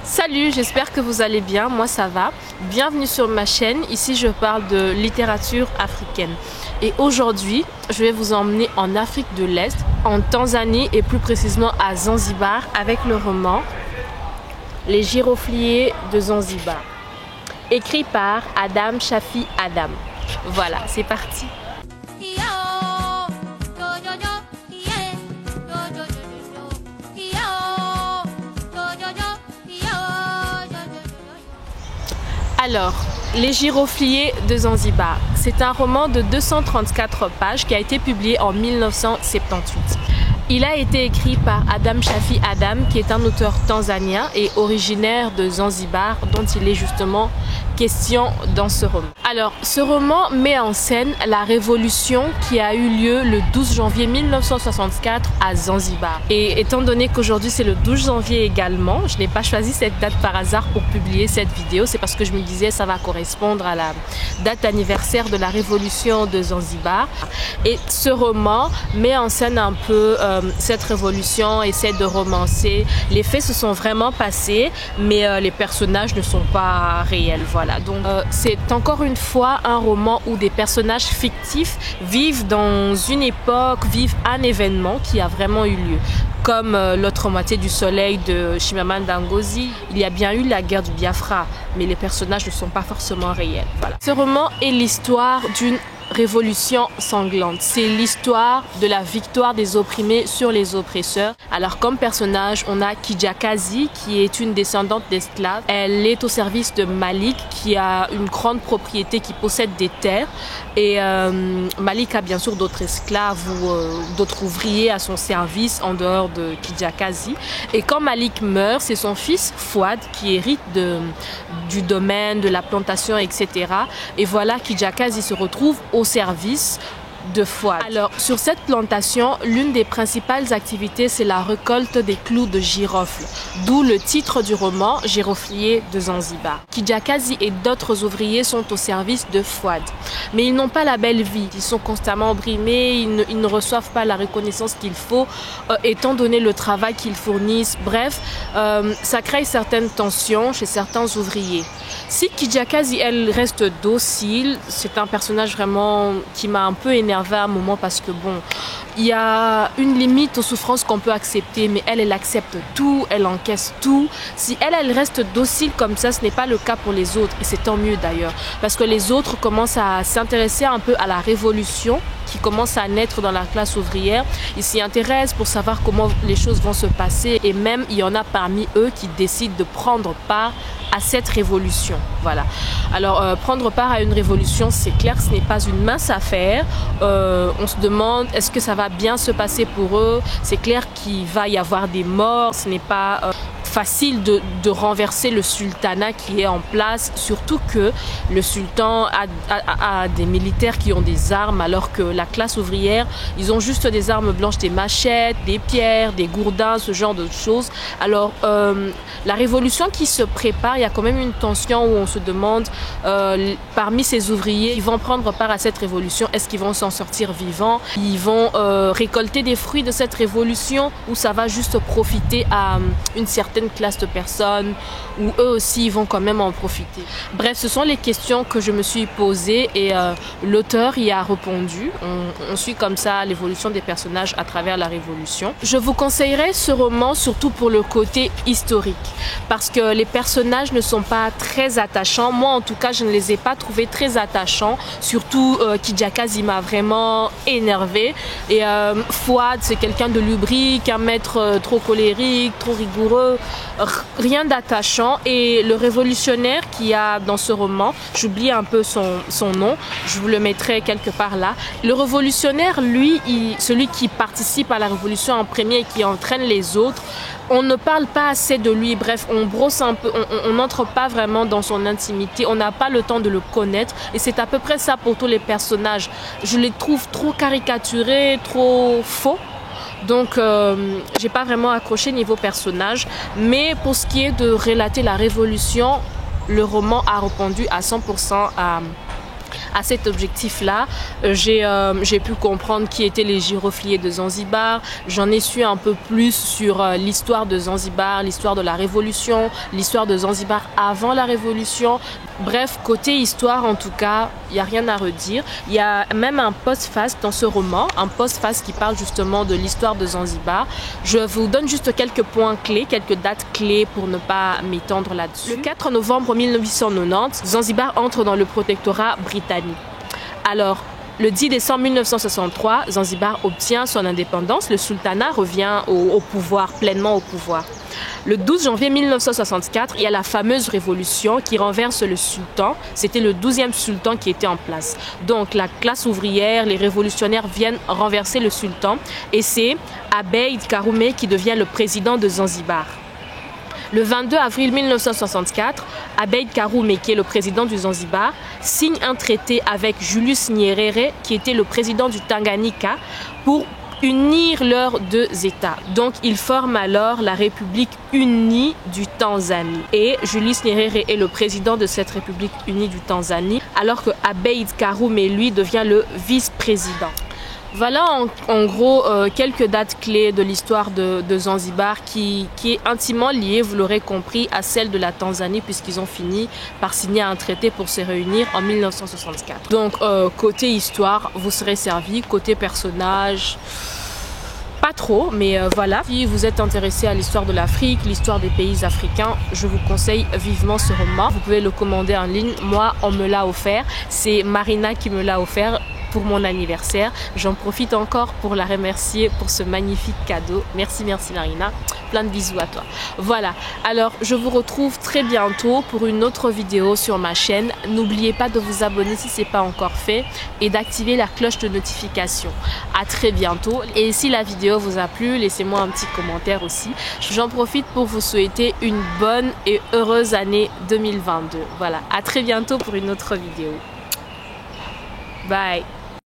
Salut, j'espère que vous allez bien, moi ça va. Bienvenue sur ma chaîne, ici je parle de littérature africaine. Et aujourd'hui, je vais vous emmener en Afrique de l'Est, en Tanzanie et plus précisément à Zanzibar avec le roman Les Girofliers de Zanzibar, écrit par Adam Shafi Adam. Voilà, c'est parti. Alors, Les Girofliers de Zanzibar, c'est un roman de 234 pages qui a été publié en 1978. Il a été écrit par Adam Shafi Adam, qui est un auteur tanzanien et originaire de Zanzibar, dont il est justement question dans ce roman. Alors, ce roman met en scène la révolution qui a eu lieu le 12 janvier 1964 à Zanzibar. Et étant donné qu'aujourd'hui c'est le 12 janvier également, je n'ai pas choisi cette date par hasard pour publier cette vidéo, c'est parce que je me disais ça va correspondre à la date anniversaire de la révolution de Zanzibar. Et ce roman met en scène un peu cette révolution, essaie de romancer. Les faits se sont vraiment passés, mais les personnages ne sont pas réels. Voilà. Donc c'est encore une fois un roman où des personnages fictifs vivent dans une époque, vivent un événement qui a vraiment eu lieu. Comme L'autre moitié du soleil de Chimamanda Ngozi, il y a bien eu la guerre du Biafra, mais les personnages ne sont pas forcément réels. Voilà. Ce roman est l'histoire d'une révolution sanglante. C'est l'histoire de la victoire des opprimés sur les oppresseurs. Alors comme personnage, on a Kijakazi qui est une descendante d'esclaves. Elle est au service de Malik qui a une grande propriété, qui possède des terres. Et Malik a bien sûr d'autres esclaves ou d'autres ouvriers à son service en dehors de Kijakazi. Et quand Malik meurt, c'est son fils Fouad qui hérite du domaine, de la plantation, etc. Et voilà, Kijakazi se retrouve au service de Fouad. Alors, sur cette plantation, l'une des principales activités, c'est la récolte des clous de girofle, d'où le titre du roman, Girofliers de Zanzibar. Kijakazi et d'autres ouvriers sont au service de Fouad. Mais ils n'ont pas la belle vie, ils sont constamment opprimés, ils ne reçoivent pas la reconnaissance qu'il faut, étant donné le travail qu'ils fournissent. Bref, ça crée certaines tensions chez certains ouvriers. Si Kijakazi, elle, reste docile, c'est un personnage vraiment qui m'a un peu énervé à un moment parce que bon, il y a une limite aux souffrances qu'on peut accepter, mais elle accepte tout, elle encaisse tout. Si elle reste docile comme ça, ce n'est pas le cas pour les autres, et c'est tant mieux d'ailleurs, parce que les autres commencent à s'intéresser un peu à la révolution qui commence à naître dans la classe ouvrière. Ils s'y intéressent pour savoir comment les choses vont se passer, et même il y en a parmi eux qui décident de prendre part à cette révolution. Voilà. Alors prendre part à une révolution, c'est clair que ce n'est pas une mince affaire. On se demande est-ce que ça va bien se passer pour eux. C'est clair qu'il va y avoir des morts. Ce n'est pas facile de renverser le sultanat qui est en place, surtout que le sultan a des militaires qui ont des armes, alors que la classe ouvrière, ils ont juste des armes blanches, des machettes, des pierres, des gourdins, ce genre de choses. Alors la révolution qui se prépare, il y a quand même une tension où on se demande parmi ces ouvriers, ils vont prendre part à cette révolution, est-ce qu'ils vont s'en sortir vivants? Ils vont récolter des fruits de cette révolution, ou ça va juste profiter à une certaine classe de personnes, où eux aussi ils vont quand même en profiter. Bref, ce sont les questions que je me suis posées, et l'auteur y a répondu. On suit comme ça l'évolution des personnages à travers la révolution. Je vous conseillerais ce roman surtout pour le côté historique, parce que les personnages ne sont pas très attachants. Moi en tout cas, je ne les ai pas trouvés très attachants, surtout Kijakazi m'a vraiment énervé, et Fouad, c'est quelqu'un de lubrique, un maître trop colérique, trop rigoureux, rien d'attachant. Et le révolutionnaire qu'il y a dans ce roman, j'oublie un peu son nom, je vous le mettrai quelque part là. Le révolutionnaire, lui, celui qui participe à la révolution en premier et qui entraîne les autres, on ne parle pas assez de lui. Bref, on brosse un peu, on n'entre pas vraiment dans son intimité, on n'a pas le temps de le connaître, et c'est à peu près ça pour tous les personnages. Je les trouve trop caricaturés, trop faux. Donc j'ai pas vraiment accroché niveau personnage, mais pour ce qui est de relater la révolution, le roman a répondu à 100% À cet objectif-là, j'ai pu comprendre qui étaient les gyrophiers de Zanzibar. J'en ai su un peu plus sur l'histoire de Zanzibar, l'histoire de la Révolution, l'histoire de Zanzibar avant la Révolution. Bref, côté histoire, en tout cas, il n'y a rien à redire. Il y a même un postface dans ce roman, un postface qui parle justement de l'histoire de Zanzibar. Je vous donne juste quelques points clés, quelques dates clés pour ne pas m'étendre là-dessus. Le 4 novembre 1890, Zanzibar entre dans le protectorat britannique. Alors, le 10 décembre 1963, Zanzibar obtient son indépendance. Le sultanat revient au pouvoir, pleinement au pouvoir. Le 12 janvier 1964, il y a la fameuse révolution qui renverse le sultan. C'était le 12e sultan qui était en place. Donc la classe ouvrière, les révolutionnaires viennent renverser le sultan. Et c'est Abeid Karume qui devient le président de Zanzibar. Le 22 avril 1964, Abeid Karume, qui est le président du Zanzibar, signe un traité avec Julius Nyerere, qui était le président du Tanganyika, pour unir leurs deux États. Donc, ils forment alors la République unie du Tanzanie. Et Julius Nyerere est le président de cette République unie du Tanzanie, alors que Abeid Karume, lui, devient le vice-président. Voilà en gros quelques dates clés de l'histoire de Zanzibar qui est intimement liée, vous l'aurez compris, à celle de la Tanzanie puisqu'ils ont fini par signer un traité pour se réunir en 1964. Donc côté histoire, vous serez servi, côté personnage, pas trop, mais voilà. Si vous êtes intéressé à l'histoire de l'Afrique, l'histoire des pays africains, je vous conseille vivement ce roman. Vous pouvez le commander en ligne. Moi, on me l'a offert. C'est Marina qui me l'a offert pour mon anniversaire. J'en profite encore pour la remercier pour ce magnifique cadeau. Merci, merci Marina. Plein de bisous à toi. Voilà, alors je vous retrouve très bientôt pour une autre vidéo sur ma chaîne. N'oubliez pas de vous abonner si ce n'est pas encore fait et d'activer la cloche de notification. À très bientôt. Et si la vidéo vous a plu, laissez-moi un petit commentaire aussi. J'en profite pour vous souhaiter une bonne et heureuse année 2022. Voilà, à très bientôt pour une autre vidéo. Bye.